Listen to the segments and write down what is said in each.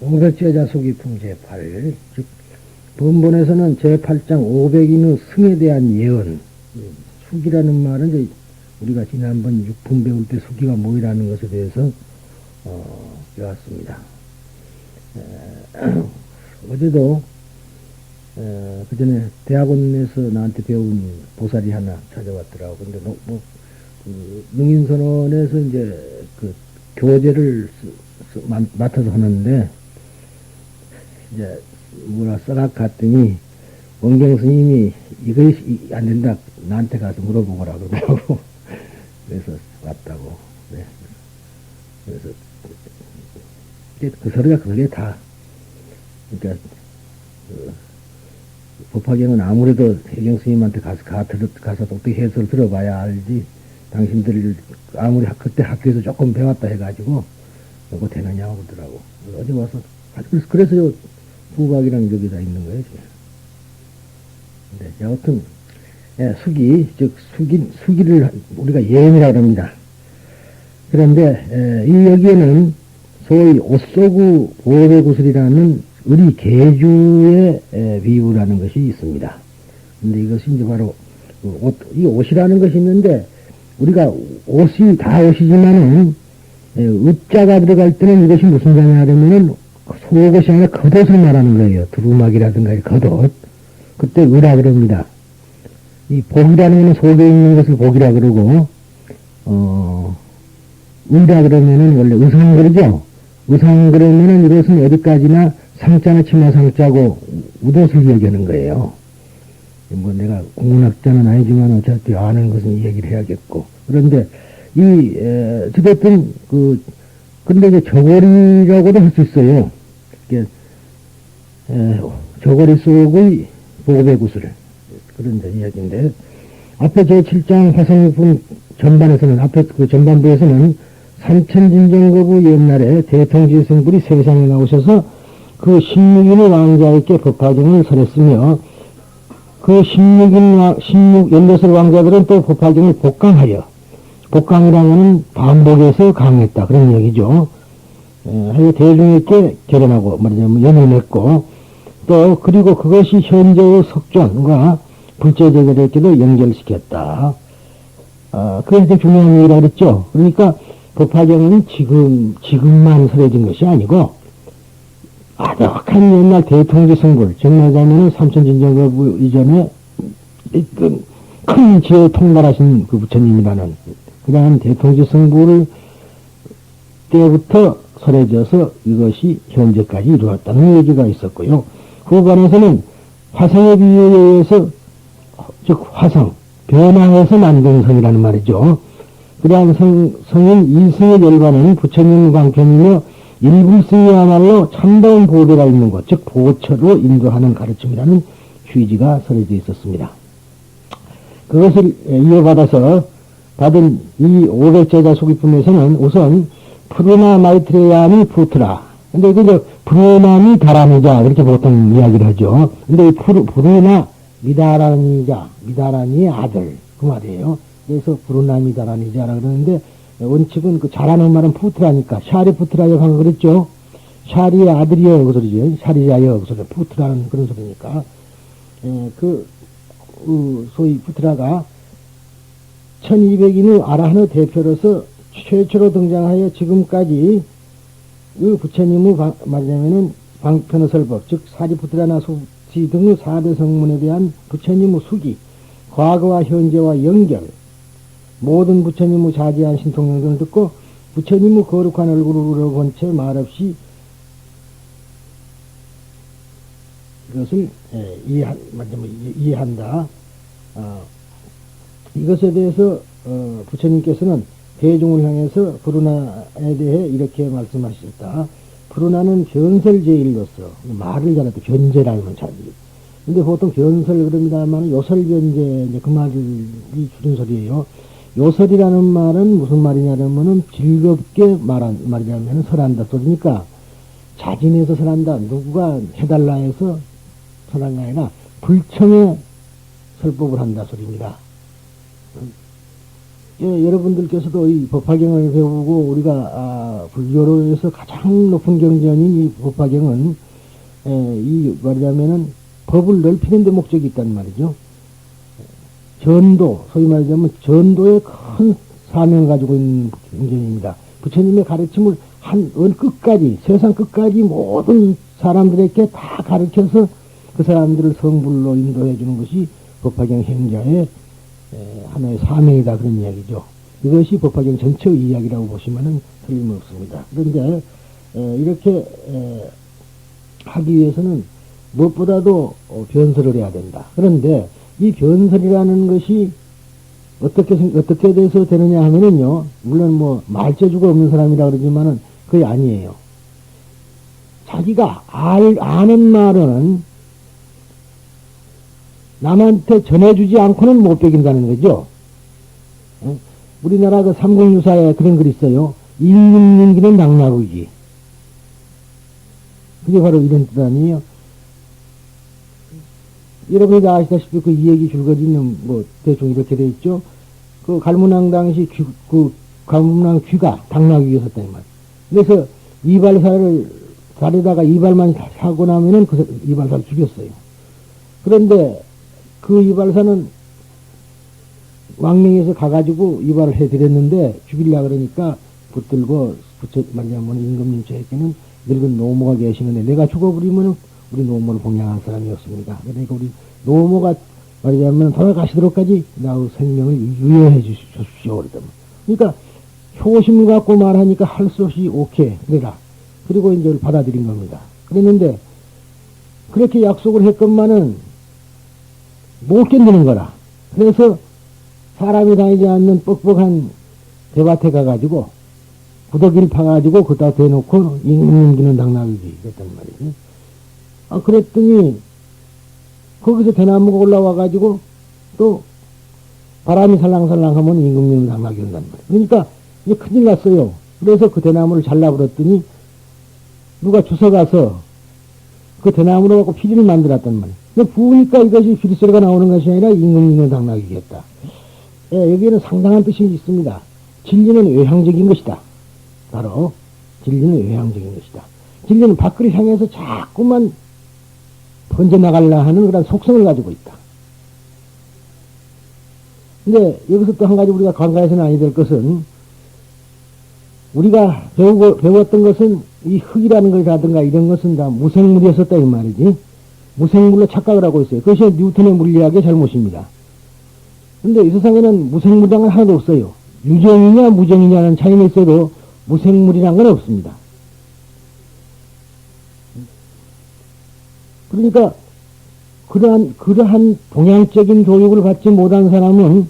오백제자 수기품 제8, 즉 본본에서는 제8장 500인의 승에 대한 예언, 수기라는 말은 이제 우리가 지난번 육품 배울 때 수기가 뭐라는 것에 대해서 배웠습니다. 어제도 그 전에 대학원에서 나한테 배운 보살이 하나 찾아왔더라고. 근데 능인선언에서 이제 그 교재를 맡아서 하는데 이제 뭐라 써갖고 갔더니 원경 스님이 이것이 안 된다 나한테 가서 물어보거라 그러더라고. 그래서 왔다고. 네. 그래서 그 소리가 그게 다 그러니까 법화경은 아무래도 해경 스님한테 가서 독특히 해설 들어봐야 알지. 당신들 아무리 그때 학교에서 조금 배웠다 해가지고 이거 되느냐고 그러더라고. 어제 와서 그래서 요 후박이랑 여기다 있는 거예요 지금. 근데 여하튼 즉 수기를 우리가 예언이라고 합니다. 그런데 이 여기에는 소위 옷소구 보배구슬이라는 의리 계주의 비유라는 것이 있습니다. 근데 이것이 이제 바로 이 옷이라는 것이 있는데 우리가 옷이 다 옷이지만은 의자가 들어갈 때는 이것이 무슨 장이 하려면은 속옷이 아니라 겉옷을 말하는 거예요. 두루마기라든가 겉옷. 그때 의라 그럽니다. 이 복이라는 것은 속에 있는 것을 복이라 그러고 의라 그러면은 원래 의상 그러죠. 의상 그러면은 이것은 어디까지나 상자나 치마 상자고 웃옷을 얘기하는 거예요. 뭐 내가 공문학자는 아니지만 어차피 아는 것은 얘기를 해야겠고. 그런데 어쨌든 근데 이제 저고리라고도 할 수 있어요. 이게 저고리 속의 보배구슬 그런 이야기인데 앞에 제7장 화성품 전반에서는 앞에 그 전반부에서는 삼천진정거부 옛날에 대통지승불이 세상에 나오셔서 그 16인의 왕자에게 법화경을 설했으며 그 16 왕자들은 또 법화경을 복강이라는 것은 반복해서 강했다. 그런 얘기죠. 하여 대중에게 결혼하고, 말하자면 연을 맺고, 또, 그리고 그것이 현재의 석존과 불제제들에게도 연결시켰다. 그게 중요한 얘기라 그랬죠. 그러니까 법화경은 지금만 설해진 것이 아니고, 아득한 옛날 대통지 성불, 정말하자면 삼천진정거부 이전에 있던 큰 지혜 통달하신 그 부처님이라는 그러한 대통지 성불을 때부터 설해져서 이것이 현재까지 이루어졌다는 얘기가 있었고요. 후반에서는 화성의 비유에 의해서, 즉 화성, 변화해서 만든 성이라는 말이죠. 그러한 성인 이승의 열반은 부처님 광편이며 일불승이야말로 참다운 보배가 있는 것, 즉 보처로 인도하는 가르침이라는 취지가 설해져 있었습니다. 그것을 이어받아서 받은 이 500제자 수기품에서는 우선 푸르나 마이트레야미 푸트라. 근데 이제 푸르나미 다라니자 그렇게 보통 이야기를 하죠. 근데 이 푸르나 미다라니의 아들 그 말이에요. 그래서 푸르나 미다라니자라 그러는데 원칙은 그 잘하는 말은 푸트라니까 샤리 푸트라여 하고 그랬죠. 샤리의 아들이여 그 소리죠. 샤리자여 그 소리. 푸트라는 그런 소리니까 소위 푸트라가 1200인의 아라한의 대표로서 최초로 등장하여 지금까지 그 부처님의 말하자면은 방편의 설법, 즉 사리푸트라나 수지 등의 4대 성문에 대한 부처님의 수기, 과거와 현재와 연결, 모든 부처님의 자제한 신통령들을 듣고 부처님의 거룩한 얼굴을 본 채 말없이 이것을 이해한다. 이것에 대해서 부처님께서는 대중을 향해서 푸르나에 대해 이렇게 말씀하셨다. 푸르나는 변설제일로서 말을 잘해도 변제라는 자지. 근데 보통 변설 그럽니다만 요설변제 그 말이 줄인 소리예요. 요설이라는 말은 무슨 말이냐면은 즐겁게 말이냐면 설한다 소리니까 자진해서 설한다. 누구가 해달라 해서 설한 게 아니라 불청에 설법을 한다 소리입니다. 예, 여러분들께서도 이 법화경을 배우고 우리가 불교로 해서 가장 높은 경전인 이 법화경은 이 말하자면은 법을 넓히는 데 목적이 있단 말이죠. 전도, 소위 말하자면 전도의 큰 사명을 가지고 있는 경전입니다. 부처님의 가르침을 끝까지, 세상 끝까지 모든 사람들에게 다 가르쳐서 그 사람들을 성불로 인도해 주는 것이 법화경 행자의 하나의 사명이다, 그런 이야기죠. 이것이 법화경 전체의 이야기라고 보시면 틀림없습니다. 그런데 이렇게 하기 위해서는 무엇보다도 변설을 해야 된다. 그런데 이 변설이라는 것이 어떻게 돼서 되느냐 하면은요, 물론 뭐 말재주가 없는 사람이라 그러지만은 그게 아니에요. 자기가 아는 말은 남한테 전해주지 않고는 못 베긴다는 거죠. 우리나라 그 삼국유사에 그런 글이 있어요. 인육민기는 낙나루지. 그게 바로 이런 뜻 아니에요. 여러분이 다 아시다시피 그 이 얘기 줄거리는 뭐 대충 이렇게 돼 있죠. 그 갈문왕 당시 갈문왕 귀가 당나귀에 섰다는 말. 그래서 다리다가 이발만 하고 나면은 그 이발사를 죽였어요. 그런데 그 이발사는 왕명에서 가가지고 이발을 해드렸는데 죽이려고 그러니까 붙들고 말하자면 임금님께는 늙은 노모가 계시는데 내가 죽어버리면 우리 노모를 봉양한 사람이었습니다. 그러니까 우리 노모가 말하자면 돌아가시도록까지 나의 생명을 유효해 주십시오. 그러니까 효심을 갖고 말하니까 할 수 없이 오케이 그래라. 그리고 이제 받아들인 겁니다. 그랬는데 그렇게 약속을 했건만은 못 견디는 거라. 그래서 사람이 다니지 않는 뻑뻑한 대밭에 가가지고 부더기를 파가지고 그다 대놓고 임금님기는 당나귀지 그랬단 말이지. 그랬더니 거기서 대나무가 올라와가지고 또 바람이 살랑살랑 하면 임금님은 당나귀 온단 말이야. 그러니까 이제 큰일 났어요. 그래서 그 대나무를 잘라버렸더니 누가 주워가서 그 대나무로 갖고 피리를 만들었단 말이야. 근데 부으니까 이것이 피리소리가 나오는 것이 아니라 임금님은 당나귀겠다. 예, 여기에는 상당한 뜻이 있습니다. 진리는 외향적인 것이다. 바로 진리는 외향적인 것이다. 진리는 밖을 향해서 자꾸만 번져나가려 하는 그런 속성을 가지고 있다. 근데 여기서 또 한 가지 우리가 간과해서는 아니 될 것은 우리가 배웠던 것은 이 흙이라는 것이라든가 이런 것은 다 무생물이었었다 이 말이지. 무생물로 착각을 하고 있어요. 그것이 뉴턴의 물리학의 잘못입니다. 근데 이 세상에는 무생물이란 건 하나도 없어요. 유정이냐 무정이냐는 차이는 있어도 무생물이란 건 없습니다. 그러니까 그러한 동양적인 교육을 받지 못한 사람은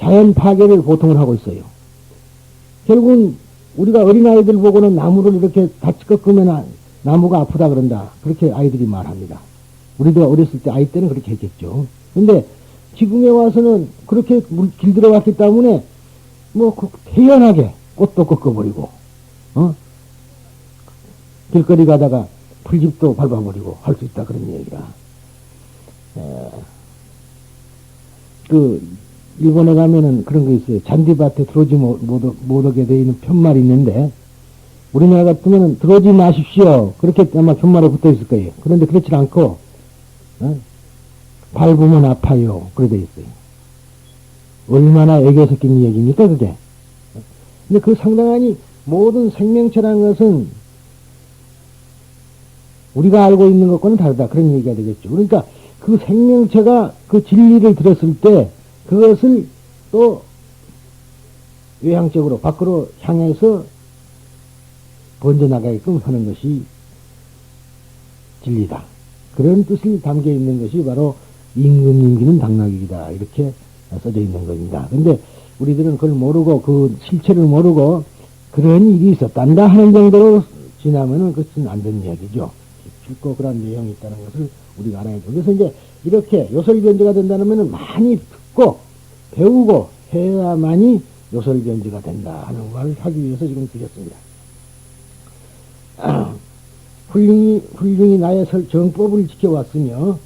자연 파괴를 보통을 하고 있어요. 결국은 우리가 어린아이들 보고는 나무를 이렇게 같이 꺾으면 나무가 아프다 그런다. 그렇게 아이들이 말합니다. 우리도 어렸을 때 아이 때는 그렇게 했겠죠. 근데 지금에 와서는 그렇게 길들어 왔기 때문에 뭐 태연하게 꽃도 꺾어버리고 길거리 가다가 풀집도 밟아버리고 할 수 있다 그런 얘기라. 일본에 가면은 그런 거 있어요. 잔디밭에 들어오지 못하게 되어 있는 편말이 있는데 우리나라 같으면은 들어오지 마십시오. 그렇게 아마 편말에 붙어 있을 거예요. 그런데 그렇지 않고 밟으면 아파요. 그래 돼 있어요. 얼마나 애교 섞인 얘기입니까 그게. 근데 그 상당하니 모든 생명체라는 것은 우리가 알고 있는 것과는 다르다. 그런 얘기가 되겠죠. 그러니까 그 생명체가 그 진리를 들었을 때 그것을 또 외향적으로 밖으로 향해서 번져나가게끔 하는 것이 진리다. 그런 뜻이 담겨 있는 것이 바로 임금님기는 당나귀이다. 이렇게 써져 있는 겁니다. 근데 우리들은 그걸 모르고 그 실체를 모르고 그런 일이 있었단다 하는 정도로 지나면은 그것은 안 되는 이야기죠. 깊고 그런 내용이 있다는 것을 우리가 알아야죠. 그래서 이제 이렇게 요설변제가 된다면 많이 듣고 배우고 해야만이 요설변제가 된다 하는 말을 하기 위해서 지금 드렸습니다. 훌륭히 나의 정법을 지켜왔으며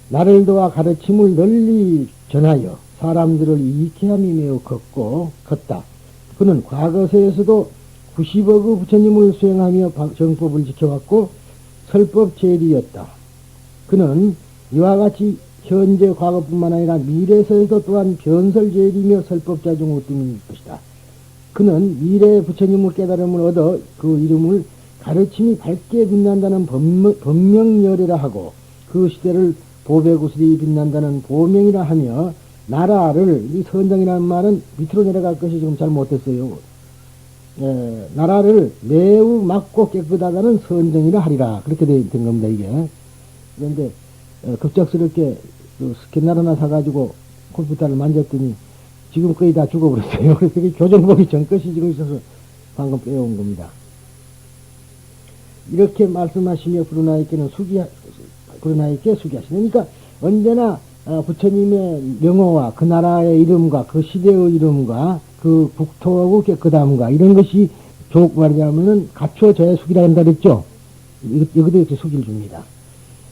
나를 도와 가르침을 널리 전하여 사람들을 이익해함이 매우 컸다. 그는 과거세에서도 90억의 부처님을 수행하며 정법을 지켜왔고 설법제일이었다. 그는 이와 같이 현재 과거뿐만 아니라 미래에서도 또한 변설제일이며 설법자 중 으뜸인 것이다. 그는 미래의 부처님의 깨달음을 얻어 그 이름을 가르침이 밝게 빛난다는 법명열애라 하고 그 시대를 보배구슬이 빛난다는 보명이라 하며 나라를, 이 선정이라는 말은 밑으로 내려갈 것이 좀 잘못됐어요. 나라를 매우 맑고 깨끗하다는 선정이라 하리라. 그렇게 된 겁니다, 이게. 그런데 급작스럽게 그 스캔너 하나 사가지고 컴퓨터를 만졌더니 지금 거의 다 죽어버렸어요. 그래서 이게 교정보기 전 것이 지금 있어서 방금 빼온 겁니다. 이렇게 말씀하시며 구루나에게 수기하시네. 그러니까 언제나 부처님의 명호와 그 나라의 이름과 그 시대의 이름과 그 국토하고 깨끗함과 이런 것이 말하자면은 갖춰져야 수기라 한다 그랬죠. 여기도 이렇게 수기를 줍니다.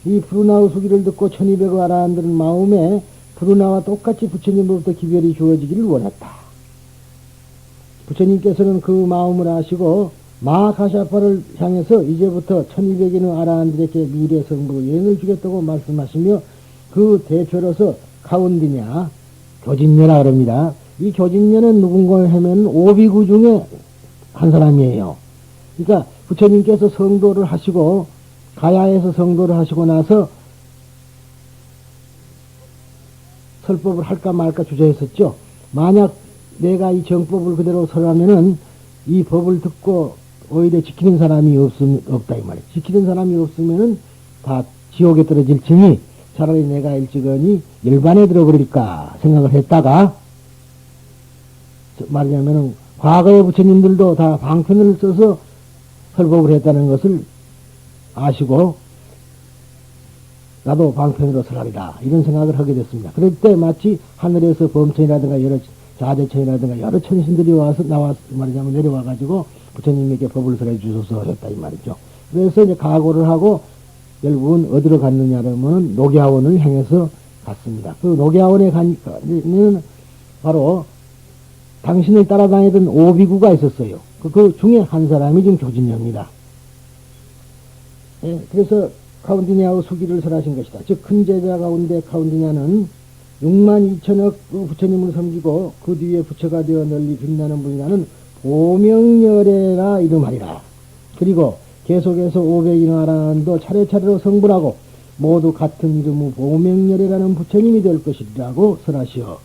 이 푸르나의 수기를 듣고 1200의 아라한들은 마음에 푸르나와 똑같이 부처님으로부터 기별이 주어지기를 원했다. 부처님께서는 그 마음을 아시고 마하가샤파를 향해서 이제부터 1200인의 아라한들에게 미래 성부 여행을 주겠다고 말씀하시며 그 대표로서 카운디냐 교진녀라 그럽니다. 이 교진녀는 누군가 하면 오비구 중에 한 사람이에요. 그러니까 부처님께서 성도를 하시고 가야에서 성도를 하시고 나서 설법을 할까 말까 주저했었죠. 만약 내가 이 정법을 그대로 설하면은 이 법을 듣고 오히려 지키는 사람이 없다 이 말이에요. 지키는 사람이 없으면은 다 지옥에 떨어질 징이 차라리 내가 일찍은이 열반에 들어버릴까 생각을 했다가 말하자면은 과거의 부처님들도 다 방편을 써서 설법을 했다는 것을 아시고 나도 방편으로 설하리라 이런 생각을 하게 됐습니다. 그럴 때 마치 하늘에서 범천이라든가 여러 자재천이라든가 여러 천신들이 말하자면 내려와가지고 부처님에게 법을 설해 주소서 했다 이 말이죠. 그래서 이제 각오를 하고 결국은 어디로 갔느냐면 녹야원을 향해서 갔습니다. 그 녹야원에 가니까는 바로 당신을 따라다니던 오비구가 있었어요. 그 중에 한 사람이 지금 교진녀입니다. 예, 그래서 카운디냐의 수기를 설하신 것이다. 즉 큰 제자 가운데 카운디냐는 6만 2천억 부처님을 섬기고 그 뒤에 부처가 되어 널리 빛나는 분이라는 보명열애라 이름하리라. 그리고 계속해서 500인의 아라한도 차례차례로 성불하고 모두 같은 이름의 보명열애라는 부처님이 될 것이라고 설하시어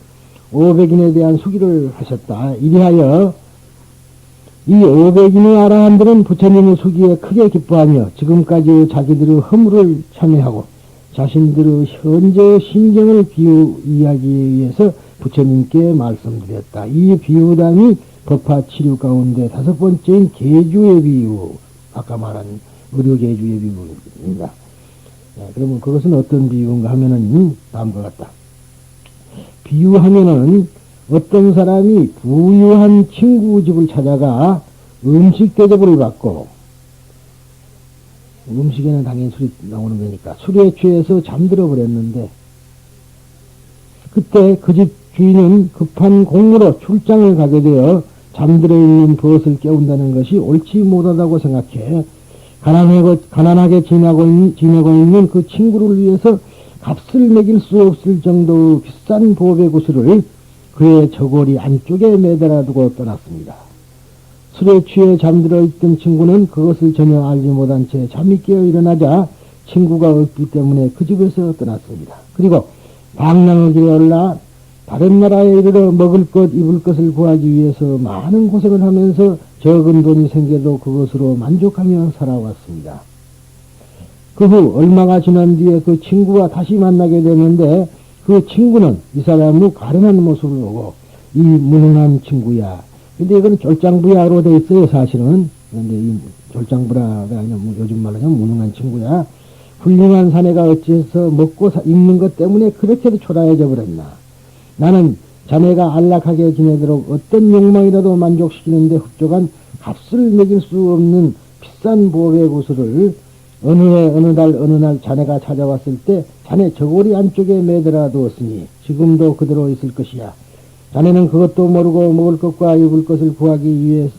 500인에 대한 수기를 하셨다. 이리하여 이 500인의 아라한들은 부처님의 수기에 크게 기뻐하며 지금까지 자기들의 허물을 참여하고 자신들의 현재 신경을 비유 이야기에 의해서 부처님께 말씀드렸다. 이 비유담이 법화 치료 가운데 5번째인 계주의 비유, 아까 말한 의료계주의 비유입니다. 그러면 그것은 어떤 비유인가 하면은 다음과 같다. 비유하면은 어떤 사람이 부유한 친구 집을 찾아가 음식 대접을 받고, 음식에는 당연히 술이 나오는 거니까 술에 취해서 잠들어 버렸는데, 그때 그 집 주인은 급한 공무로 출장을 가게 되어 잠들어 있는 벗을 깨운다는 것이 옳지 못하다고 생각해 가난하게 지내고 있는 그 친구를 위해서 값을 매길 수 없을 정도의 비싼 보배 구슬을 그의 저고리 안쪽에 매달아 두고 떠났습니다. 술에 취해 잠들어 있던 친구는 그것을 전혀 알지 못한 채 잠이 깨어 일어나자 친구가 없기 때문에 그 집에서 떠났습니다. 그리고 방랑의 길에 올라 다른 나라에 이르러 먹을 것, 입을 것을 구하기 위해서 많은 고생을 하면서 적은 돈이 생겨도 그것으로 만족하며 살아왔습니다. 그 후 얼마가 지난 뒤에 그 친구가 다시 만나게 되는데 그 친구는 이 사람의 가련한 모습을 보고 이 무능한 친구야. 근데 이건 졸장부야로 되어 있어요, 사실은. 그런데 이 졸장부라가 아니라 요즘 말로 하면 무능한 친구야. 훌륭한 사내가 어찌해서 먹고 입는 것 때문에 그렇게도 초라해져 버렸나. 나는 자네가 안락하게 지내도록 어떤 욕망이라도 만족시키는데 흡족한 값을 매길 수 없는 비싼 보배 구슬을 어느 해 어느 달 어느 날 자네가 찾아왔을 때 자네 저고리 안쪽에 매달아 두었으니 지금도 그대로 있을 것이야. 자네는 그것도 모르고 먹을 것과 입을 것을 구하기 위해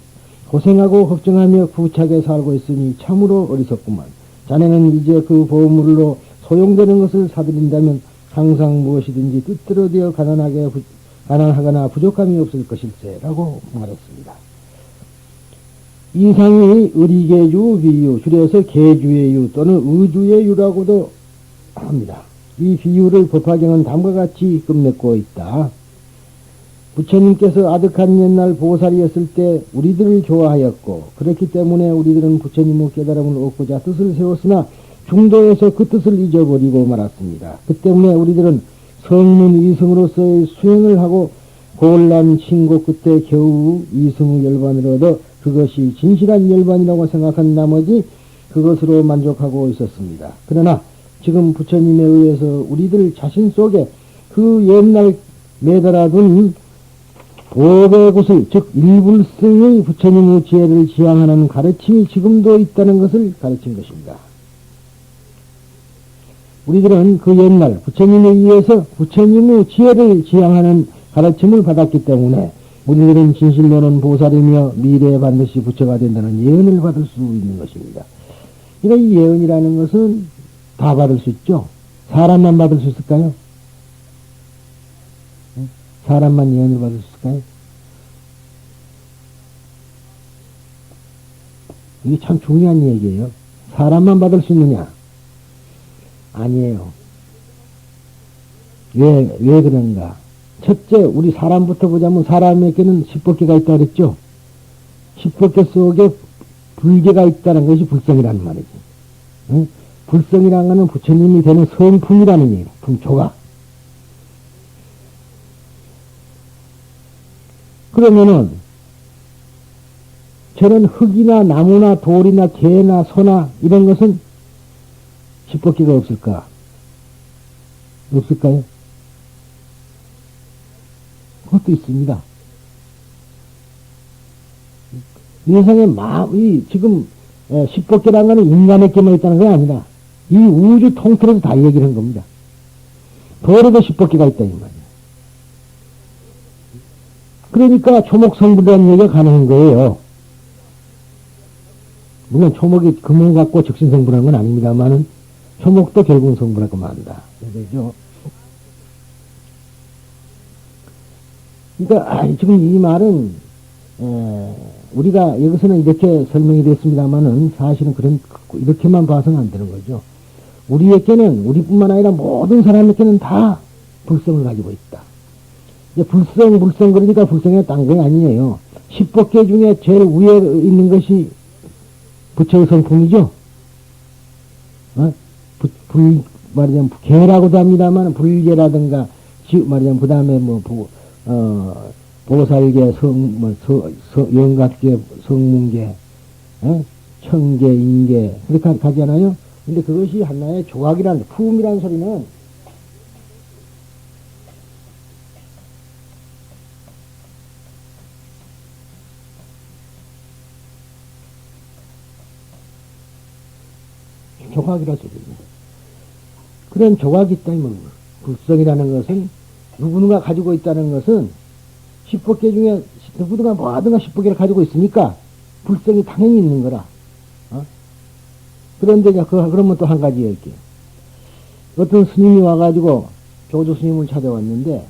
고생하고 걱정하며 구차게 살고 있으니 참으로 어리석구만. 자네는 이제 그 보물로 소용되는 것을 사들인다면 항상 무엇이든지 뜻대로 되어 가난하거나 부족함이 없을 것일세라고 말했습니다. 이상이 의리계유 비유, 줄여서 계주의 유 또는 의주의 유라고도 합니다. 이 비유를 법화경은 다음과 같이 끝맺고 있다. 부처님께서 아득한 옛날 보살이었을 때 우리들을 좋아하였고 그렇기 때문에 우리들은 부처님의 깨달음을 얻고자 뜻을 세웠으나 중도에서 그 뜻을 잊어버리고 말았습니다. 그 때문에 우리들은 성문 이승으로서의 수행을 하고 곤란 신고 끝에 겨우 이승의 열반을 얻어 그것이 진실한 열반이라고 생각한 나머지 그것으로 만족하고 있었습니다. 그러나 지금 부처님에 의해서 우리들 자신 속에 그 옛날 매달아둔 오배 구슬, 즉 일불성의 부처님의 지혜를 지향하는 가르침이 지금도 있다는 것을 가르친 것입니다. 우리들은 그 옛날 부처님에 의해서 부처님의 지혜를 지향하는 가르침을 받았기 때문에 우리들은 진실로는 보살이며 미래에 반드시 부처가 된다는 예언을 받을 수 있는 것입니다. 이런 예언이라는 것은 다 받을 수 있죠. 사람만 받을 수 있을까요? 사람만 예언을 받을 수 있을까요? 이게 참 중요한 얘기예요. 사람만 받을 수 있느냐? 아니에요. 왜 그런가? 첫째, 우리 사람부터 보자면 사람에게는 10법계가 있다고 그랬죠? 10법계 속에 불계가 있다는 것이 불성이라는 말이지. 응? 불성이라는 것은 부처님이 되는 성품이라는 얘기예요. 풍초가. 그러면은 저런 흙이나 나무나 돌이나 개나 소나 이런 것은 10법계가 없을까? 없을까요? 그것도 있습니다. 이 세상에 지금 10법계라는 것은 인간에게만 있다는 건 아니라 이 우주 통틀어서 다 얘기를 한 겁니다. 돌에도 10법계가 있다 이 말이에요. 그러니까 초목성불이라는 얘기가 가능한 거예요. 물론 초목이 금을 갖고 적신성불하는 건 아닙니다만은 초목도 결국은 성불하고 만다. 그죠? 그러니까 지금 이 말은 우리가 여기서는 이렇게 설명이 됐습니다만은 사실은 이렇게만 봐서는 안 되는 거죠. 우리에게는 우리뿐만 아니라 모든 사람에게는 다 불성을 가지고 있다. 이제 불성 그러니까 불성에 딴 건 아니에요. 10법계 중에 제일 위에 있는 것이 부처의 성품이죠. 말하자면 계라고도 합니다만 불계라든가 말하자면 그 다음에 보살계, 영각계, 성문계, 청계, 인계 그렇게 가잖아요. 근데 그것이 하나의 조각이라는 품이라는 소리는 조각이라 소리입니다. 그런 조각이 있다면 불성이라는 것은 누구누가 가지고 있다는 것은 10법계 중에 누구누가 뭐하든가 10법계를 가지고 있으니까 불성이 당연히 있는 거라. 그런데 그러면 또 한 가지 얘기할게요. 어떤 스님이 와가지고 조조 스님을 찾아왔는데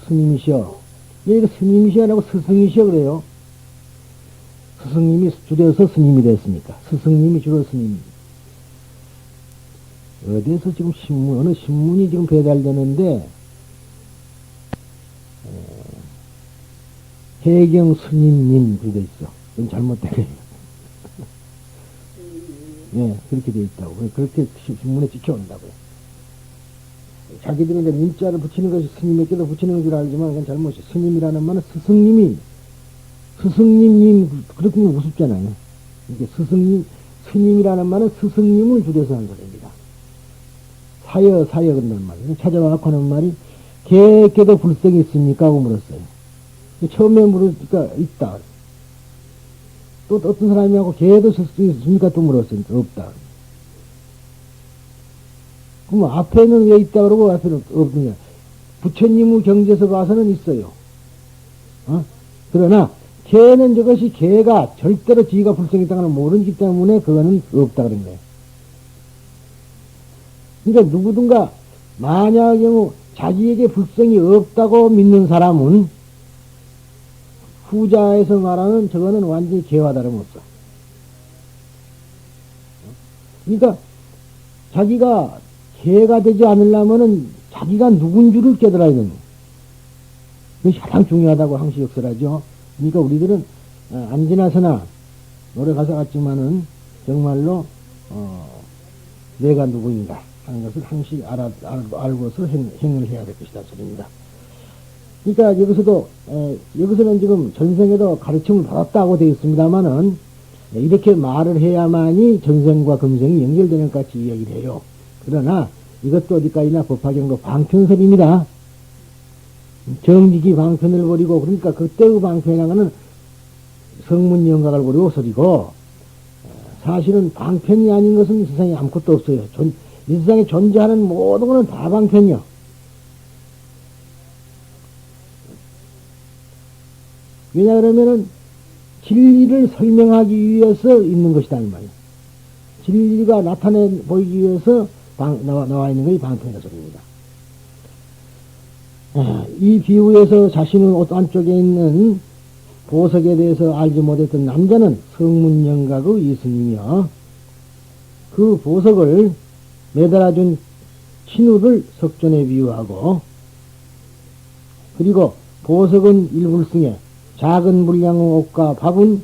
스님이시여 여기가 스님이시여라고 스승이시여 그래요. 스승님이 줄여서 스님이 됐으니까. 스승님이 줄여 스님. 어디에서 지금 어느 신문이 지금 배달되는데, 해경 스님님, 그게 있어. 그건 잘못되네. 예, 그렇게 돼 있다고. 그렇게 신문에 찍혀온다고요. 자기들이 이제 민자를 붙이는 것이 스님에게도 붙이는 줄 알지만, 그건 잘못이에요. 스님이라는 말은 스승님님, 그렇게 우습잖아요. 이게 스님이라는 말은 스승님을 줄여서 한 소리입니다. 사여, 그런다는 말이에요. 찾아와서 하는 말이, 개에게도 불성이 있습니까? 하고 물었어요. 처음에 물으니까, 있다. 또 어떤 사람이 하고, 개에도 불성이 있습니까? 또 물었으니까, 없다. 그럼 앞에는 왜 있다 그러고 앞에는 없느냐? 부처님의 경제서 봐서는 있어요. 그러나 개는 저것이 개가 절대로 지가 불성있다는 걸 모르기 때문에 그거는 없다 그런 거예요. 그러니까 누구든가 만약의 경우 자기에게 불성이 없다고 믿는 사람은 후자에서 말하는 저거는 완전히 개와 다름없어. 그러니까 자기가 개가 되지 않으려면은 자기가 누군 줄을 깨달아야 되는 거예요. 그것이 가장 중요하다고 항시 역설하죠. 그러니까 우리들은 안 지나서나 노래 가사 같지만은 정말로 내가 누구인가 하는 것을 항시 알고서 행을 해야 될 것이다 소리입니다. 그러니까 여기서는 지금 전생에도 가르침을 받았다고 되어 있습니다만은 이렇게 말을 해야만이 전생과 금생이 연결되는 것 같이 이야기를 해요. 그러나 이것도 어디까지나 법화경도 방편설입니다. 정직이 방편을 버리고, 그러니까 그때의 방편이라는 것은 성문영각을 버리고 소리고, 사실은 방편이 아닌 것은 이 세상에 아무것도 없어요. 이 세상에 존재하는 모든 것은 다 방편이요. 왜냐 그러면은 진리를 설명하기 위해서 있는 것이다 이 말이에요. 진리가 나타내 보이기 위해서 나와 있는 것이 방편이다 소리입니다. 이 비유에서 자신의 옷 안쪽에 있는 보석에 대해서 알지 못했던 남자는 성문영각의 이승이며 그 보석을 매달아준 친우를 석존에 비유하고, 그리고 보석은 일불승에 작은 분량의 옷과 밥은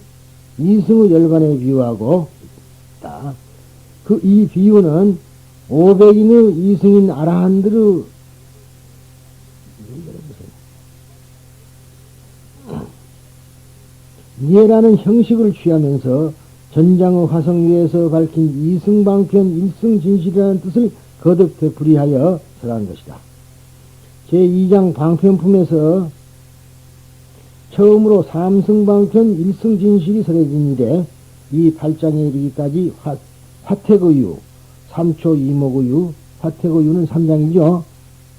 이승의 열반에 비유하고 있다. 이 비유는 500인의 이승인 아라한들의 이해라는 형식을 취하면서 전장의 화성 위에서 밝힌 이승방편 일승진실이라는 뜻을 거듭 되풀이하여 설한 것이다. 제2장 방편품에서 처음으로 삼승방편 일승진실이 설해진 이래 이 8장에 이르기까지 화택의유, 3초 이목의유, 화택의유는 3장이죠.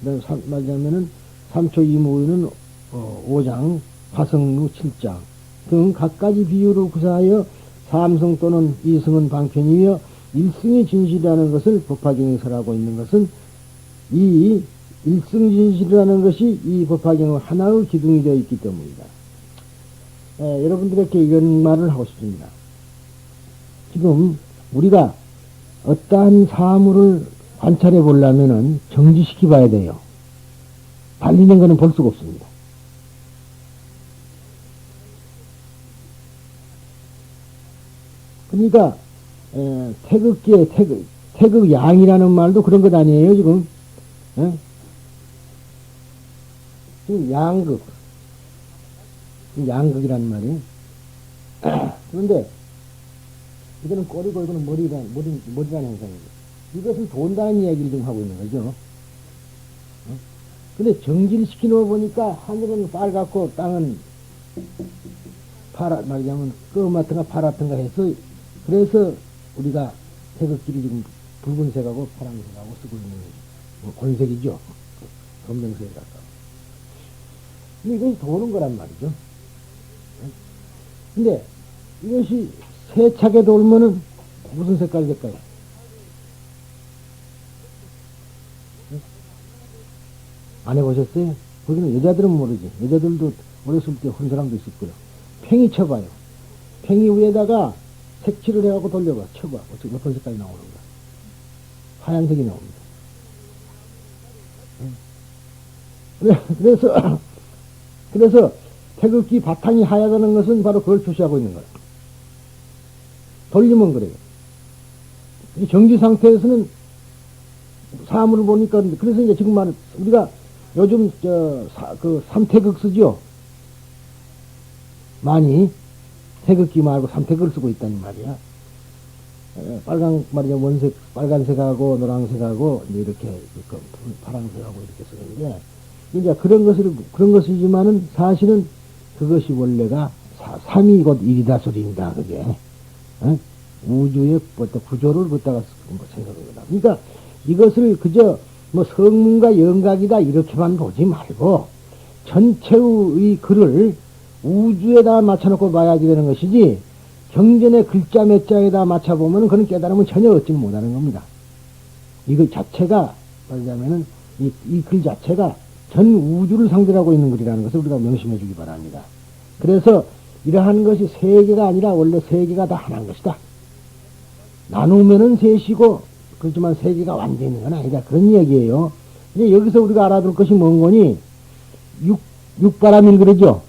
말하자면은 3초 이목의유는 5장, 화성루 7장 등 각가지 비유를 구사하여 삼승 또는 이승은 방편이며 일승이 진실이라는 것을 법화경에 설하고 있는 것은 이 일승진실이라는 것이 이 법화경의 하나의 기둥이 되어 있기 때문이다. 여러분들에게 이런 말을 하고 싶습니다. 지금 우리가 어떠한 사물을 관찰해 보려면은 정지시켜 봐야 돼요. 달리는 것은 볼 수가 없습니다. 그러니까 태극기에 태극양이라는 말도 그런 것 아니에요 지금. 지금 양극이라는 말이에요. 그런데 이거는 꼬리고 이거는 머리라는 현상이에요. 이것은 돈다는 이야기를 지금 하고 있는 거죠. 근데 정지를 시키놓아 보니까 하늘은 빨갛고 땅은 말하자면 검같은가 파랗던가 해서, 그래서 우리가 태극기를 지금 붉은색하고 파란색하고 쓰고 있는 곤색이죠. 검정색에 가까워. 근데 이것이 도는 거란 말이죠. 근데 이것이 세차게 돌면은 무슨 색깔이 될까요? 안 해보셨어요? 거기는 여자들은 모르지. 여자들도 어렸을 때 혼 사람도 있을 거예요. 팽이 쳐봐요. 팽이 위에다가 색칠을 해갖고 돌려봐. 쳐봐. 어떻게 어떤 색깔이 나오는 거야. 하얀색이 나옵니다. 그래서 태극기 바탕이 하얗다는 것은 바로 그걸 표시하고 있는 거야. 돌리면 그래요. 이 정지 상태에서는 사물을 보니까, 그래서 이제 지금 우리가 요즘 삼태극 쓰죠? 많이 태극기 말고 삼태극을 쓰고 있다는 말이야. 원색, 빨간색하고 노란색하고 이렇게 파란색하고 이렇게 쓰는데, 이제 그런 것이지만은 사실은 그것이 원래가 삼이 곧 일이다 소리입니다. 그게. 우주의 구조를 갖다가 생각한 거다. 그러니까 이것을 그저 뭐 성문과 영각이다 이렇게만 보지 말고 전체의 글을 우주에다 맞춰놓고 봐야지 되는 것이지 경전의 글자 몇 자에다 맞춰보면 그런 깨달음은 전혀 얻지 못하는 겁니다. 이글 자체가 말하자면은 이 글 자체가 전 우주를 상대로 하고 있는 글이라는 것을 우리가 명심해 주기 바랍니다. 그래서 이러한 것이 세계가 아니라 원래 세계가 다 하나인 것이다. 나누면은 셋이고 그렇지만 세계가 완전히 있는 건 아니다. 그런 이야기예요. 이제 여기서 우리가 알아둘 것이 뭔 거니? 육바라밀 그러죠?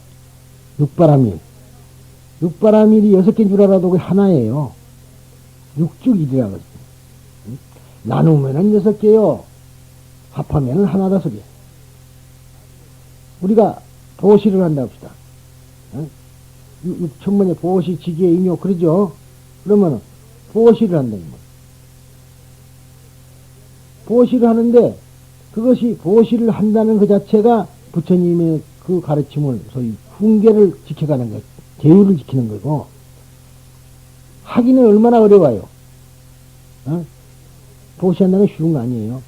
육바라밀. 육바라밀이 6개인 줄 알아도 그게 하나예요. 육죽일이라고 했어요. 나누면은 6개요. 합하면은 하나다 소리야. 우리가 보시를 한다 합시다. 육천문에 보시, 지기에 인요, 그러죠? 그러면은 보시를 한다. 보시를 하는데 그것이 보시를 한다는 그 자체가 부처님의 그 가르침을 소위 훈계를 지켜가는 것, 계율을 지키는 거고 하기는 얼마나 어려워요. 보시한다는 게 쉬운 거 아니에요.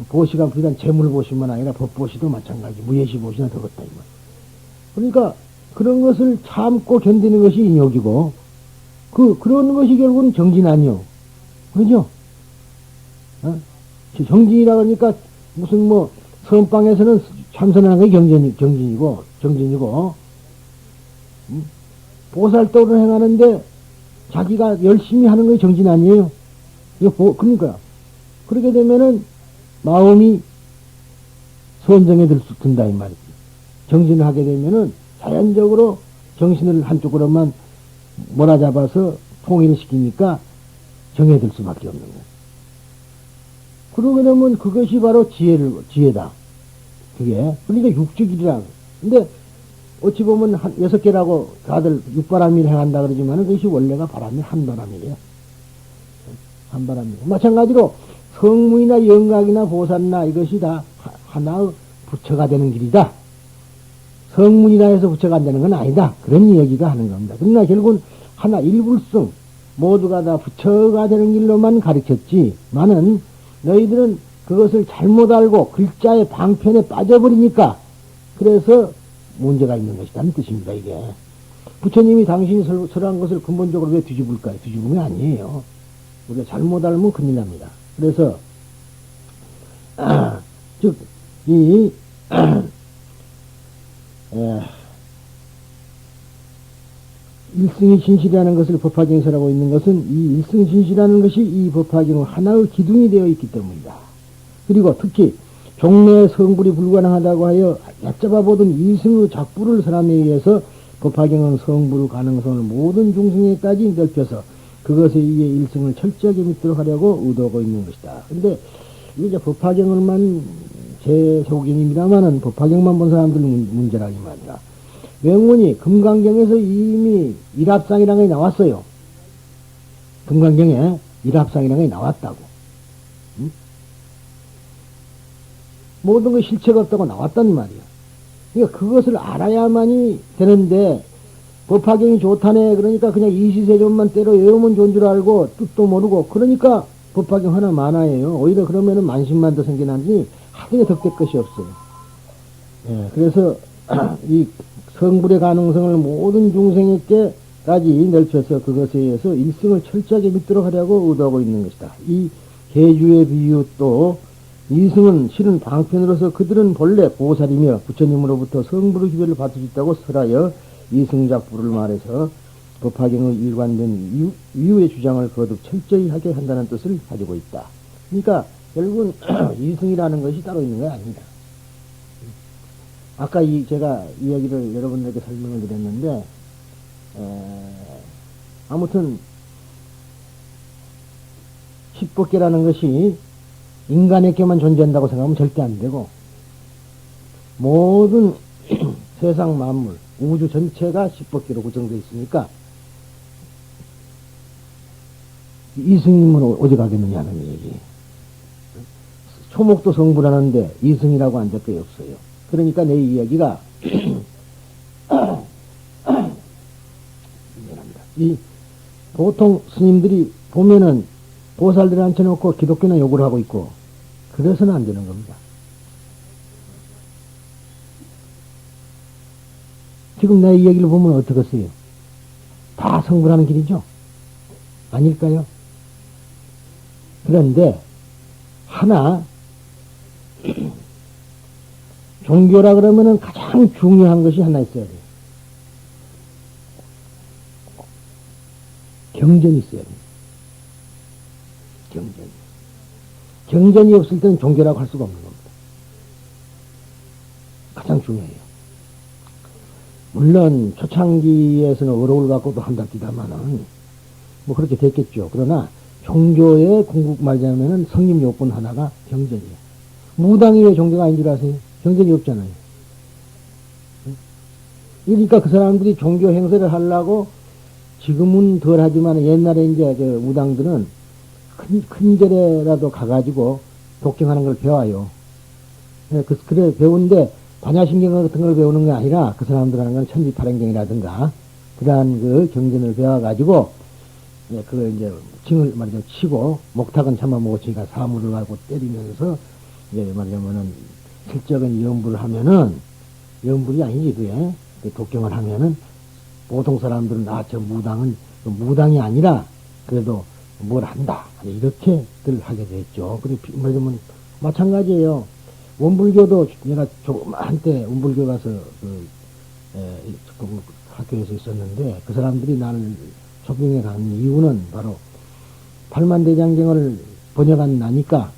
보시가 비단 재물 보시만 아니라 법 보시도 마찬가지. 무예시 보시나 더 걷다. 그러니까 그런 것을 참고 견디는 것이 인욕이고 그런 것이 결국은 정진 아니요. 그죠? 정진이라 그러니까 무슨 뭐 선방에서는 참선하는 게 정진이고 보살도를 행하는데 자기가 열심히 하는 것이 정진 아니에요. 그러니까 그렇게 되면은 마음이 선정에 든다 이 말이지. 정진을 하게 되면은 자연적으로 정신을 한쪽으로만 몰아잡아서 통일을 시키니까 정에 들 수밖에 없는 거예요. 그러게 되면 그것이 바로 지혜다. 그게. 그러니까 육죽이라. 근데 어찌 보면 6개라고 다들 육바람일 행한다 그러지만 그것이 원래가 바람이 한바람이에요. 한바람이에요. 마찬가지로 성문이나 영각이나 보살이나 이것이 다 하나의 부처가 되는 길이다. 성문이라 해서 부처가 안 되는 건 아니다. 그런 얘기가 하는 겁니다. 그러나 결국은 하나 일불성 모두가 다 부처가 되는 길로만 가르쳤지만은 너희들은 그것을 잘못 알고 글자의 방편에 빠져버리니까 그래서 문제가 있는 것이라는 뜻입니다. 이게 부처님이 당신이 설한 것을 근본적으로 왜 뒤집을까요? 뒤집은 게 아니에요. 우리가 잘못 알면 큰일 납니다. 그래서 즉 이 일승이 진실이라는 것을 법화경에서라고 있는 것은 이 일승이 진실이라는 것이 이 법화경의 하나의 기둥이 되어 있기 때문이다. 그리고 특히 종래의 성불이 불가능하다고 하여 얕잡아 보던 이승의 작부를 사람에 의해서 법화경은 성불의 가능성을 모든 중생에까지 넓혀서 그것에 의해 일승을 철저하게 믿도록 하려고 의도하고 있는 것이다. 근데 이제 법화경을만 제 소견입니다만은 법화경만 본 사람들 문제라기 말이야. 명문이 금강경에서 이미 일합상이라는 게 나왔어요. 금강경에 일합상이라는 게 나왔다고. 응? 모든 게 실체가 없다고 나왔단 말이야. 그러니까 그것을 알아야만이 되는데 법화경이 좋다네. 그러니까 그냥 이시세존만 때려 외우면 좋은 줄 알고 뜻도 모르고 그러니까 법화경 하나 만화예요. 오히려 그러면은 만신만 더 생겨나지 하등에 덕될 것이 없어요. 예, 그래서 이 성불의 가능성을 모든 중생에게까지 넓혀서 그것에 의해서 일승을 철저하게 믿도록 하려고 의도하고 있는 것이다. 이 계주의 비유 또 이승은 실은 방편으로서 그들은 본래 보살이며 부처님으로부터 성불의 기별을 받을 수 있다고 설하여 이승작부를 말해서 법화경의 일관된 이유의 주장을 거듭 철저히 하게 한다는 뜻을 가지고 있다. 그러니까 결국은 이승이라는 것이 따로 있는 게 아닙니다. 아까 제가 이야기를 여러분들에게 설명을 드렸는데 아무튼 십법계라는 것이 인간에게만 존재한다고 생각하면 절대 안 되고 모든 세상 만물 우주 전체가 십법계로 구성되어 있으니까 이승이면 어디 가겠느냐는 얘기. 초목도 성불하는데 이승이라고 안 될 게 없어요. 그러니까 내 이야기가 미안합니다. 이 보통 스님들이 보면은 보살들 앉혀놓고 기독교나 욕을 하고 있고, 그래서는 안 되는 겁니다. 지금 내 이 얘기를 보면 어떻겠어요? 다 성불하는 길이죠? 아닐까요? 그런데, 하나, 종교라 그러면은 가장 중요한 것이 하나 있어야 돼요. 경전이 있어야 돼요. 경전. 경전이 없을 때는 종교라고 할 수가 없는 겁니다. 가장 중요해요. 물론 초창기에서는 어록을 갖고도 한답디다마는 뭐 그렇게 됐겠죠. 그러나 종교의 궁극 말하자면은 성립 요건 하나가 경전이에요. 무당이 왜 종교가 아닌 줄 아세요? 경전이 없잖아요. 그러니까 그 사람들이 종교 행세를 하려고 지금은 덜 하지만 옛날에 이제 그 무당들은 큰 절에라도 가가지고 독경하는 걸 배워요. 그래 배우는데 반야신경 같은 걸 배우는 게 아니라 그 사람들 하는 건 천지팔행경이라든가 그러한 그 경전을 배워가지고 그걸 이제 징을 말이죠 치고 목탁은 참아 못 치니까 사물을 가지고 때리면서 이제 말하자면은 실적인 염불을 하면은 염불이 아니지 그게 독경을 하면은 보통 사람들은 저 무당은 무당이 아니라 그래도 뭘 한다 이렇게들 하게 됐죠. 그리고 말하자면 마찬가지예요. 원불교도 내가 한때 원불교 가서 학교에서 있었는데 그 사람들이 나를 초빙에 간 이유는 바로 팔만대장경을 번역한 나니까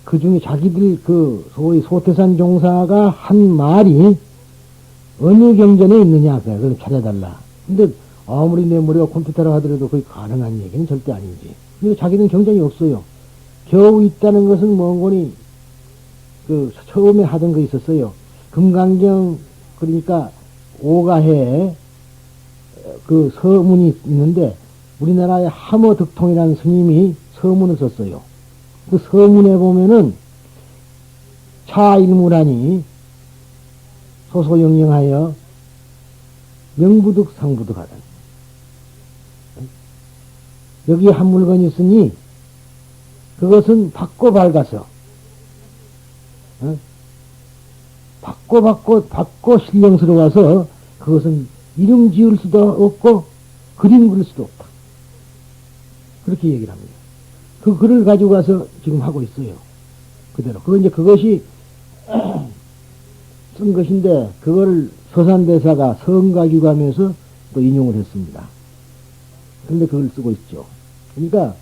그 중에 자기들 그 소위 소태산 종사가 한 말이 어느 경전에 있느냐 그걸 찾아달라. 근데 아무리 내 머리가 컴퓨터로 하더라도 거의 가능한 얘기는 절대 아니지. 근데 자기는 경전이 없어요. 겨우 있다는 것은 뭔거니 그 처음에 하던 거 있었어요. 금강경 그러니까 오가해에 그 서문이 있는데 우리나라의 함어득통이라는 스님이 서문을 썼어요. 그 서문에 보면은 차일무라니 소소영영하여 명부득 상부득하다. 여기 한 물건이 있으니 그것은 받고 밝아서 받고 신령스러워서 그것은 이름 지을 수도 없고 그림 그릴 수도 없다. 그렇게 얘기를 합니다. 그 글을 가지고 가서 지금 하고 있어요. 그대로. 그것이 쓴 것인데 그거를 서산대사가 성가규감에서 또 인용을 했습니다. 그런데 그걸 쓰고 있죠. 그러니까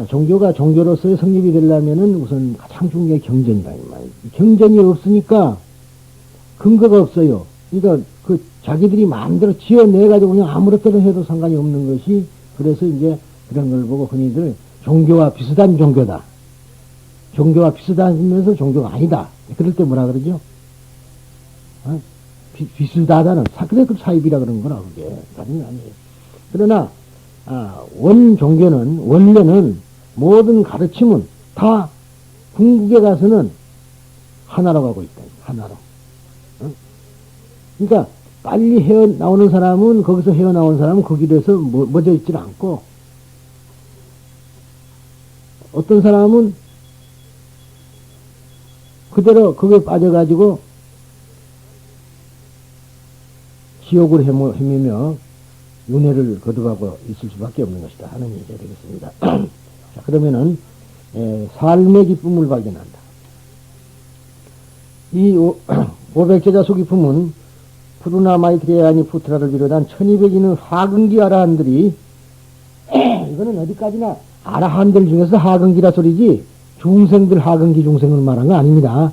종교가 종교로서의 성립이 되려면은 우선 가장 중요한 게 경전이다. 경전이 없으니까 근거가 없어요. 그러니까 그 자기들이 마음대로 지어내가지고 그냥 아무렇게나 해도 상관이 없는 것이 그래서 이제 그런 걸 보고 흔히들 종교와 비슷한 종교다. 종교와 비슷하면서 종교가 아니다. 그럴 때 뭐라 그러죠? 비슷하다는 그래 그 사입이라 그런 거라 그게 다른 게 아니에요. 그러나 원 종교는 원래는 모든 가르침은 다 궁극에 가서는 하나로 가고 있다. 하나로. 그러니까 빨리 헤어나오는 사람은 거기서 헤어나오는 사람은 그 길에서 멎어 있질 않고 어떤 사람은 그대로 거기에 빠져가지고 지옥을 헤매며 윤회를 거듭하고 있을 수밖에 없는 것이다 하는 얘기가 되겠습니다. 자, 그러면은 삶의 기쁨을 발견한다. 이 오백제자 소기품은 푸르나 마이트레아니 푸트라를 비롯한 1200인의 하근기 아라한들이 이거는 어디까지나 아라한들 중에서 하근기라 소리지 중생들 하근기 중생을 말한 거 아닙니다.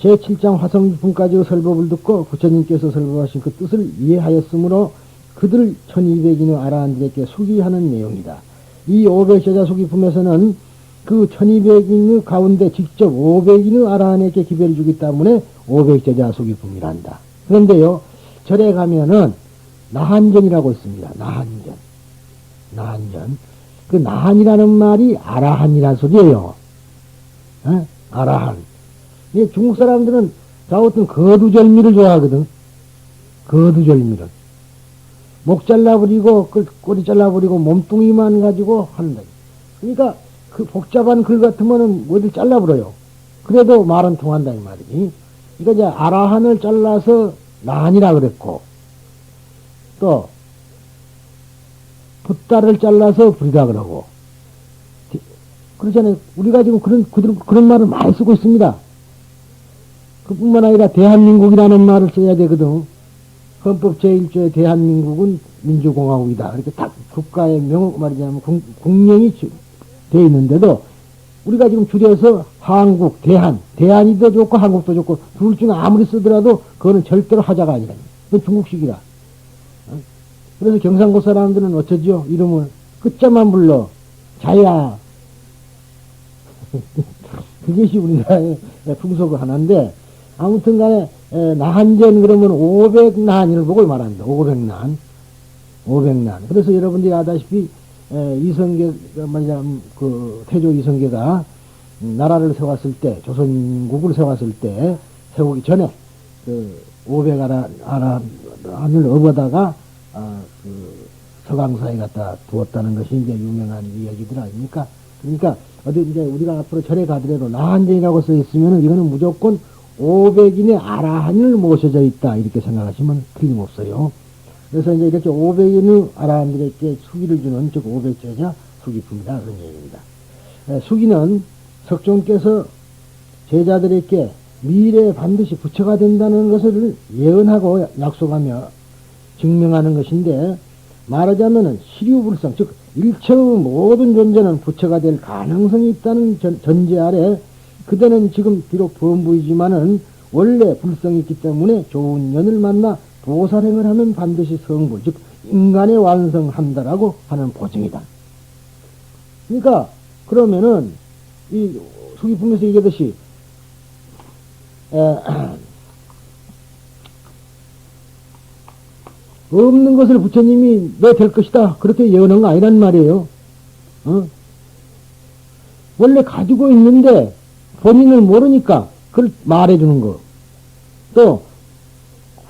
제7장 화성기품까지의 설법을 듣고 부처님께서 설법하신 그 뜻을 이해하였으므로 그들 1200인의 아라한들에게 수기하는 내용이다. 이 500제자 수기품에서는 그 1200인의 가운데 직접 500인의 아라한에게 기별을 주기 때문에 500제자 수기품이란다. 그런데요, 절에 가면은 나한전이라고 있습니다. 나한전. 나한전. 그 나한이라는 말이 아라한이라는 소리예요. 아라한. 중국 사람들은 어떤 거두절미를 좋아하거든. 거두절미를. 목 잘라버리고, 꼬리 잘라버리고, 몸뚱이만 가지고 한다. 그러니까 그 복잡한 글 같으면은 어딜 잘라버려요. 그래도 말은 통한다, 이 말이지. 이거 이제 아라한을 잘라서 난이라 그랬고, 또, 붓다를 잘라서 불이라 그러고, 그렇잖아요. 우리가 지금 그런 말을 많이 쓰고 있습니다. 그뿐만 아니라 대한민국이라는 말을 써야 되거든. 헌법 제1조에 대한민국은 민주공화국이다. 이렇게 딱 국가의 말이자면 국명이 되어 있는데도 우리가 지금 줄여서 한국, 대한이도 좋고 한국도 좋고 둘 중에 아무리 쓰더라도 그거는 절대로 하자가 아니라. 그건 중국식이라. 그래서 경상도 사람들은 어쩌죠? 이름을 끝자만 불러. 자야. 그것이 우리나라의 풍속 하나인데, 아무튼 간에, 나한전 그러면 500난을 보고 말합니다. 500난. 그래서 여러분들이 아다시피, 이성계, 태조 이성계가, 나라를 세웠을 때, 조선국을 세웠을 때, 세우기 전에, 500안을 업어다가, 서강사에 갖다 두었다는 것이 이제 유명한 이야기들 아닙니까? 그러니까, 어디 이제 우리가 앞으로 절에 가더라도 나한전이라고 써 있으면은 이거는 무조건 500인의 아라한을 모셔져 있다. 이렇게 생각하시면 틀림없어요. 그래서 이제 이렇게 500인의 아라한들에게 수기를 주는, 즉 500제자 수기품이다. 그런 얘기입니다. 수기는 석종께서 제자들에게 미래에 반드시 부처가 된다는 것을 예언하고 약속하며 증명하는 것인데, 말하자면은 시류불성, 즉 일체의 모든 존재는 부처가 될 가능성이 있다는 전제 아래 그대는 지금 비록 범부이지만은 원래 불성이 있기 때문에 좋은 년을 만나 도사행을 하면 반드시 성불, 즉 인간의 완성한다라고 하는 보증이다. 그러니까 그러면은 이 수기품에서 얘기하듯이 없는 것을 부처님이 내 될 것이다. 그렇게 예언한 거 아니란 말이에요. 원래 가지고 있는데 본인을 모르니까 그걸 말해주는 거. 또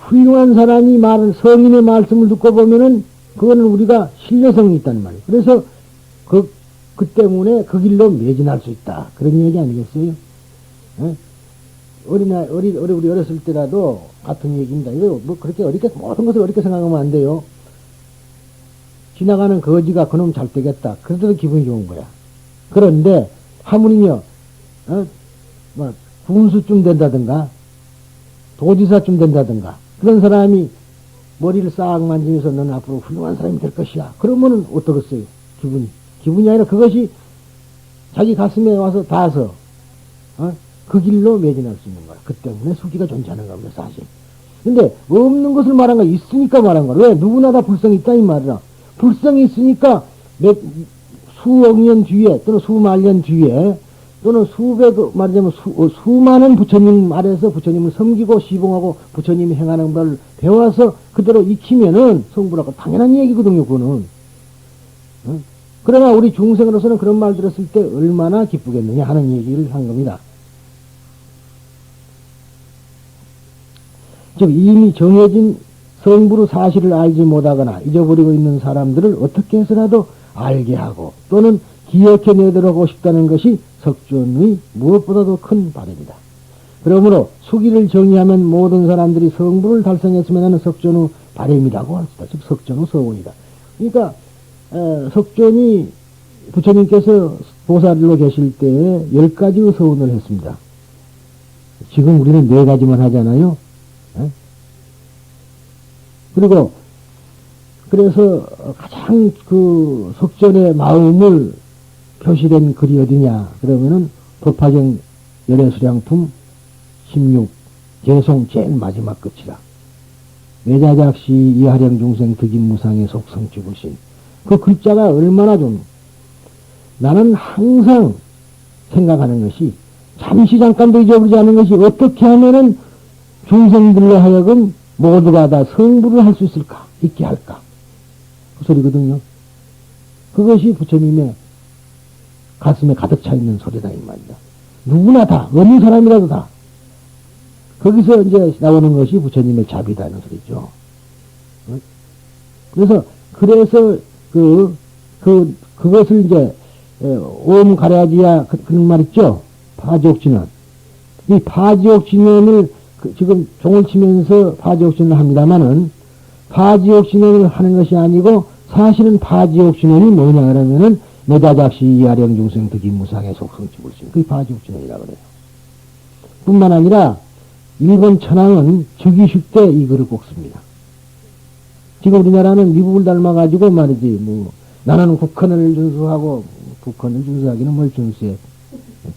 훌륭한 사람이 성인의 말씀을 듣고 보면은 그거는 우리가 신뢰성이 있다는 말이에요. 그래서 그 때문에 그 길로 매진할 수 있다. 그런 얘기 아니겠어요? 우리 어렸을 때라도 같은 얘기입니다. 이거 뭐 그렇게 모든 것을 어렵게 생각하면 안 돼요. 지나가는 거지가 그놈 잘 되겠다. 그래도 기분이 좋은 거야. 그런데 하물며 군수쯤 된다든가 도지사쯤 된다든가 그런 사람이 머리를 싹 만지면서 너는 앞으로 훌륭한 사람이 될 것이야. 그러면은 어떠겠어요? 기분이 아니라 그것이 자기 가슴에 와서 닿아서 그 길로 매진할 수 있는 거야. 그 때문에 수기가 존재하는 겁니다, 사실. 근데 없는 것을 말한 거야. 있으니까 말한 거야. 왜? 누구나 다 불성이 있다 이 말이야. 불성이 있으니까 수억 년 뒤에 또는 수만 년 뒤에 또는 말하자면 수많은 부처님 아래서 부처님을 섬기고 시봉하고 부처님이 행하는 걸 배워서 그대로 익히면은 성불하고 당연한 얘기거든요, 그거는. 그러나 우리 중생으로서는 그런 말 들었을 때 얼마나 기쁘겠느냐 하는 얘기를 한 겁니다. 즉 이미 정해진 성불의 사실을 알지 못하거나 잊어버리고 있는 사람들을 어떻게 해서라도 알게 하고 또는 기억해내도록 하고 싶다는 것이 석존의 무엇보다도 큰 바람이다. 그러므로 수기를 정의하면 모든 사람들이 성불을 달성했으면 하는 석존의 바람이라고 할 수 있다. 즉 석존의 서원이다. 그러니까 석존이 부처님께서 보살로 계실 때에 10가지의 서원을 했습니다. 지금 우리는 4가지만 하잖아요. 그리고 그래서 가장 그 석존의 마음을 표시된 글이 어디냐 그러면은 법화경 열애수량품 16 개송 제일 마지막 끝이라 외자작시 이하령 중생 득임무상의 속성주불신 그 글자가 얼마나 좀 나는 항상 생각하는 것이 잠깐도 잊어버리지 않는 것이 어떻게 하면은 중생들로 하여금 모두가 다 성불을 할 수 있을까? 있게 할까? 그 소리거든요. 그것이 부처님의 가슴에 가득 차 있는 소리다, 이 말이다. 누구나 다, 어느 사람이라도 다. 거기서 이제 나오는 것이 부처님의 자비다는 소리죠. 그래서 그것을 이제, 옴 가라지야, 그런 말 있죠? 파지옥진원. 이 파지옥진원을, 지금 종을 치면서 파지옥진원을 합니다만은, 파지옥진원을 하는 것이 아니고, 사실은 파지옥진원이 뭐냐, 그러면은, 내다작시 이하령 중생 득이 무상의 속성치불심. 그게 파지옥진원이라고 그래요. 뿐만 아니라, 일본 천황은 즉위식 때 이거를 꼭 씁니다. 지금 우리나라는 미국을 닮아가지고 말이지, 나는 국헌을 준수하고, 국헌을 준수하기는 뭘 준수해.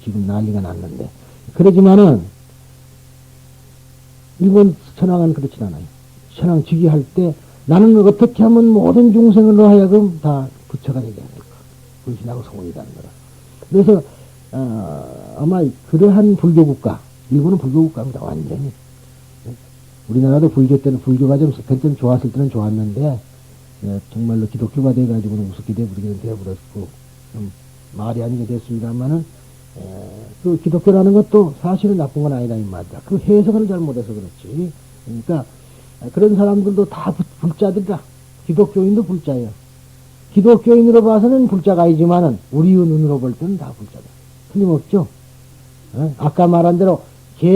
지금 난리가 났는데. 그러지만은, 일본 천황은 그렇진 않아요. 천황 즉위할 때, 나는 어떻게 하면 모든 중생으로 하여금 다 부처가 되게 합니까? 불신하고 성원이라는 거라. 그래서, 아마 그러한 불교국가, 일본은 불교국가입니다, 완전히. 우리나라도 불교 때는, 불교가 좀 좋았을 때는 좋았는데, 정말로 기독교가 돼가지고는 우습게 되어버렸고, 좀 말이 아니게 됐습니다만은, 그 기독교라는 것도 사실은 나쁜 건 아니다, 이 말이다. 그 해석을 잘못해서 그렇지. 그러니까, 그런 사람들도 다 불자들이다. 기독교인도 불자예요. 기독교인으로 봐서는 불자가 아니지만은, 우리 눈으로 볼 때는 다 불자다. 틀림없죠? 아까 말한 대로, 개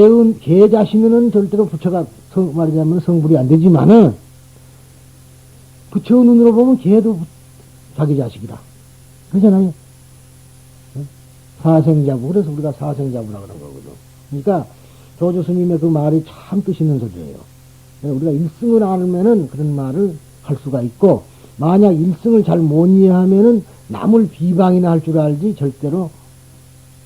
자신은 절대로 부처가, 말하자면 성불이 안 되지만은, 부처 눈으로 보면 개도 자기 자식이다. 그러잖아요. 사생자부. 그래서 우리가 사생자부라 그런 거거든. 그러니까, 조조 스님의 그 말이 참 뜻 있는 소리예요. 우리가 일승을 알면은 그런 말을 할 수가 있고, 만약 일승을 잘 못 이해하면은 남을 비방이나 할 줄 알지 절대로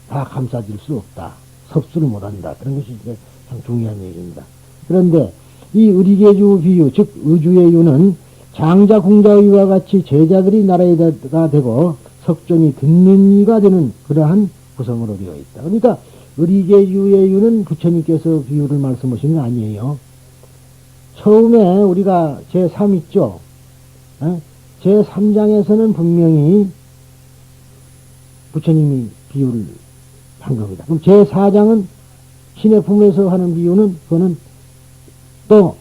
다 감싸질 수 없다. 섭수를 못 한다. 그런 것이 이제 참 중요한 얘기입니다. 그런데 이 의리계주 비유, 즉 의주의 유는 장자 공자의 유와 같이 제자들이 나라에가 되고 석존이 듣는 이가 되는 그러한 구성으로 되어 있다. 그러니까 의리계주의 유는 부처님께서 비유를 말씀하신 게 아니에요. 처음에 우리가 제3 있죠. 제3장에서는 분명히 부처님이 비유를 한 겁니다. 그럼 제4장은 신의 품에서 하는 비유는 그거는 또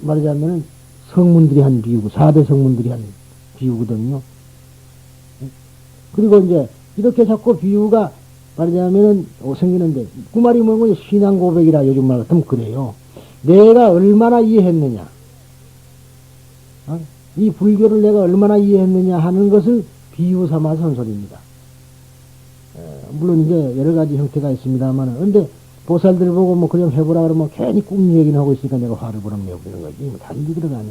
말하자면 성문들이 한 비유고 4대 성문들이 한 비유거든요. 그리고 이제 이렇게 자꾸 비유가 말하자면 생기는데 그 말이 뭐냐면 신앙 고백이라 요즘 말 같으면 그래요. 내가 얼마나 이해했느냐, 이 불교를 내가 얼마나 이해했느냐 하는 것을 비유 삼아서 한 소리입니다. 물론 이제 여러 가지 형태가 있습니다만, 근데 보살들 보고 뭐 그냥 해보라 그러면 괜히 꿈 얘기는 하고 있으니까 내가 화를 보라며 그러는 거지. 뭐 다른 게 들어가네.